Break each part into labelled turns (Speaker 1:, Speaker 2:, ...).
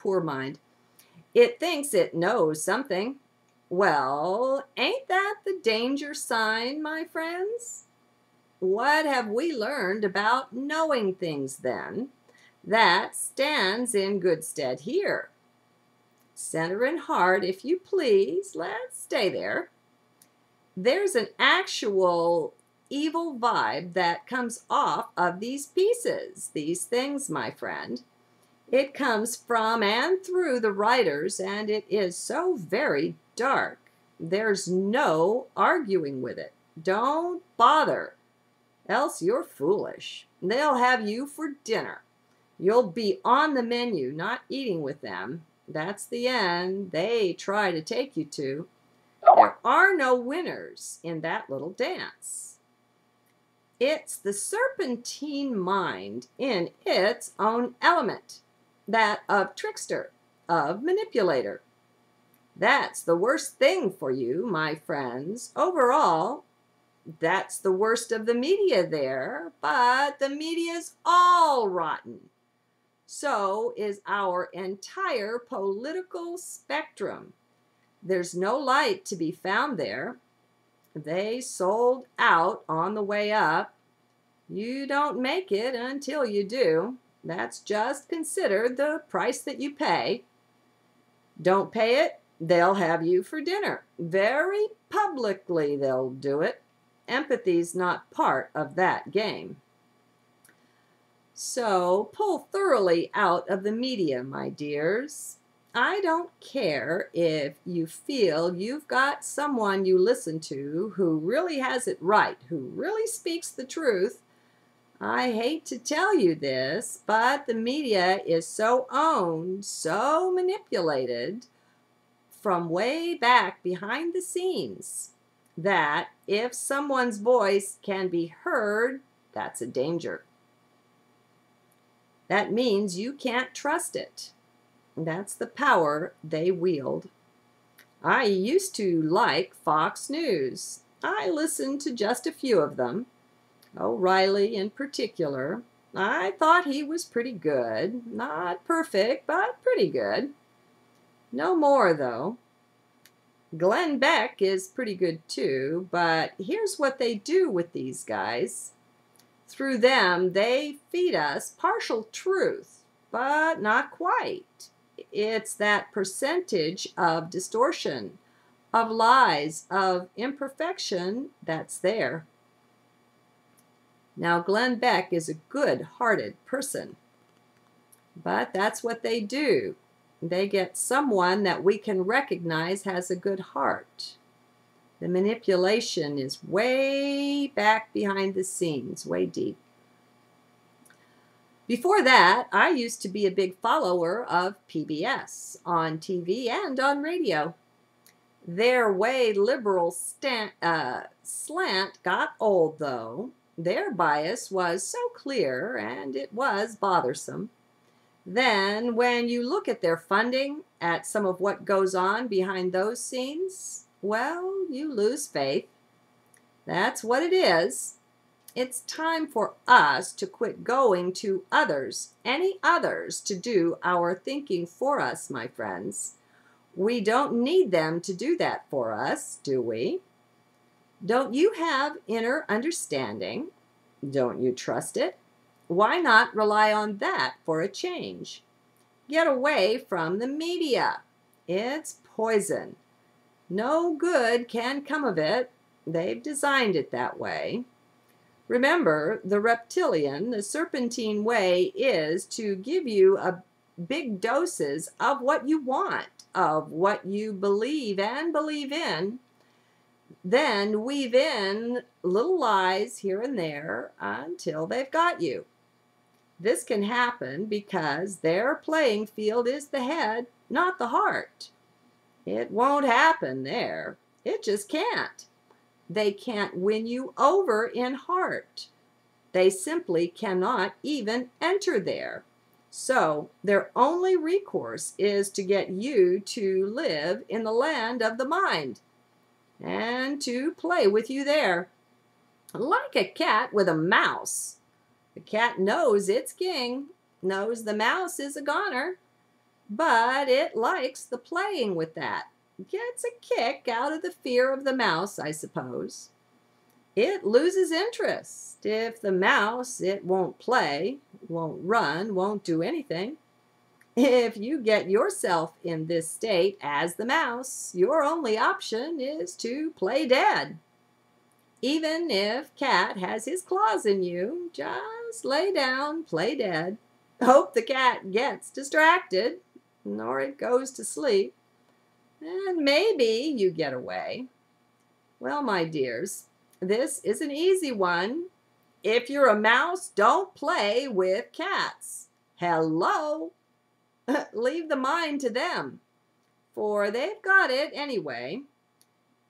Speaker 1: poor mind. It thinks it knows something. Well, ain't that the danger sign, my friends? What have we learned about knowing things then that stands in good stead here? Center and heart, if you please. Let's stay there. There's an actual evil vibe that comes off of these pieces, these things, my friend. It comes from and through the writers, and it is so very dark. There's no arguing with it. Don't bother, else you're foolish. They'll have you for dinner. You'll be on the menu, not eating with them. That's the end they try to take you to. There are no winners in that little dance. It's the serpentine mind in its own element, that of trickster, of manipulator. That's the worst thing for you, my friends. Overall, that's the worst of the media there, but the media's all rotten. So is our entire political spectrum. There's no light to be found there. They sold out on the way up. You don't make it until you do. That's just considered the price that you pay. Don't pay it, they'll have you for dinner. Very publicly they'll do it. Empathy's not part of that game. So pull thoroughly out of the media, my dears. I don't care if you feel you've got someone you listen to who really has it right, who really speaks the truth. I hate to tell you this, but the media is so owned, so manipulated from way back behind the scenes that if someone's voice can be heard, that's a danger. That means you can't trust it. That's the power they wield. I used to like Fox News. I listened to just a few of them. O'Reilly in particular. I thought he was pretty good. Not perfect, but pretty good. No more, though. Glenn Beck is pretty good too, but here's what they do with these guys. Through them, they feed us partial truth, but not quite. It's that percentage of distortion, of lies, of imperfection that's there. Now, Glenn Beck is a good-hearted person, but that's what they do. They get someone that we can recognize has a good heart. The manipulation is way back behind the scenes, way deep. Before that, I used to be a big follower of PBS on TV and on radio. Their way liberal slant got old, though. Their bias was so clear, and it was bothersome. Then, when you look at their funding, at some of what goes on behind those scenes, well, you lose faith. That's what it is. It's time for us to quit going to others, any others, to do our thinking for us, my friends. We don't need them to do that for us, do we? Don't you have inner understanding? Don't you trust it? Why not rely on that for a change? Get away from the media. It's poison. No good can come of it. They've designed it that way. Remember, the reptilian, the serpentine way is to give you a big doses of what you want, of what you believe and believe in, then weave in little lies here and there until they've got you. This can happen because their playing field is the head, not the heart. It won't happen there. It just can't. They can't win you over in heart. They simply cannot even enter there. So their only recourse is to get you to live in the land of the mind and to play with you there. Like a cat with a mouse. The cat knows it's king, knows the mouse is a goner. but it likes the playing with that. Gets a kick out of the fear of the mouse, I suppose. It loses interest if the mouse, it won't play, won't run, won't do anything. If you get yourself in this state as the mouse, your only option is to play dead. Even if cat has his claws in you, just lay down, play dead. Hope the cat gets distracted, or it goes to sleep, and maybe you get away. Well, my dears, this is an easy one. If you're a mouse, don't play with cats. Hello! Leave the mind to them, for they've got it anyway.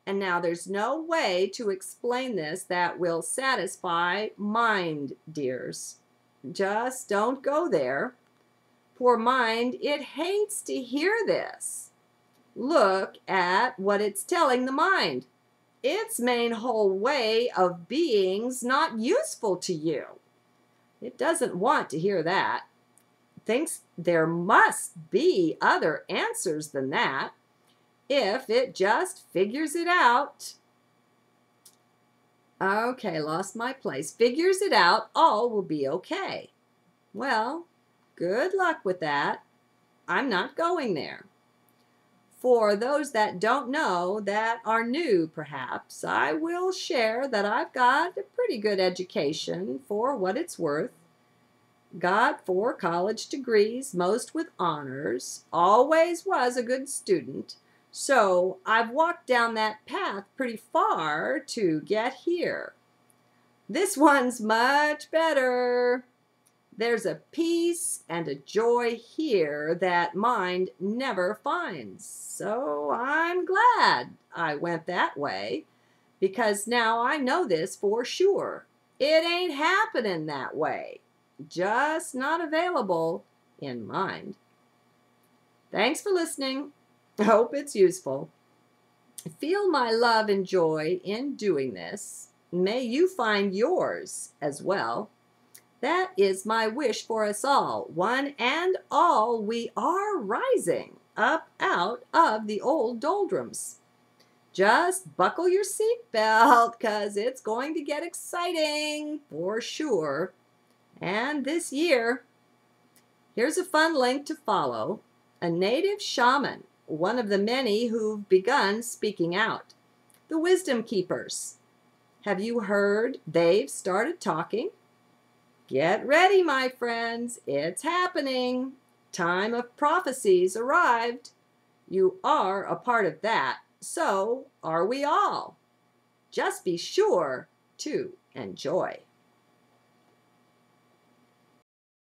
Speaker 1: And now there's no way to explain this that will satisfy mind, dears. Just don't go there. Poor mind, it hates to hear this. Look at what it's telling the mind. Its main whole way of being's not useful to you. It doesn't want to hear that. Thinks there must be other answers than that. If it just figures it out. Okay, lost my place. Figures it out, all will be okay. Well, good luck with that. I'm not going there. For those that don't know, that are new perhaps, I will share that I've got a pretty good education for what it's worth. Got 4 college degrees, most with honors, always was a good student, so I've walked down that path pretty far to get here. This one's much better. There's a peace and a joy here that mind never finds, so I'm glad I went that way, because now I know this for sure. It ain't happening that way. Just not available in mind. Thanks for listening. I hope it's useful. Feel my love and joy in doing this. May you find yours as well. That is my wish for us all. One and all, we are rising up out of the old doldrums. Just buckle your seatbelt, 'cause it's going to get exciting for sure. And this year, here's a fun link to follow. A native shaman, one of the many who've begun speaking out. The Wisdom Keepers. Have you heard they've started talking? Get ready, my friends. It's happening. Time of prophecies arrived. You are a part of that. So are we all. Just be sure to enjoy.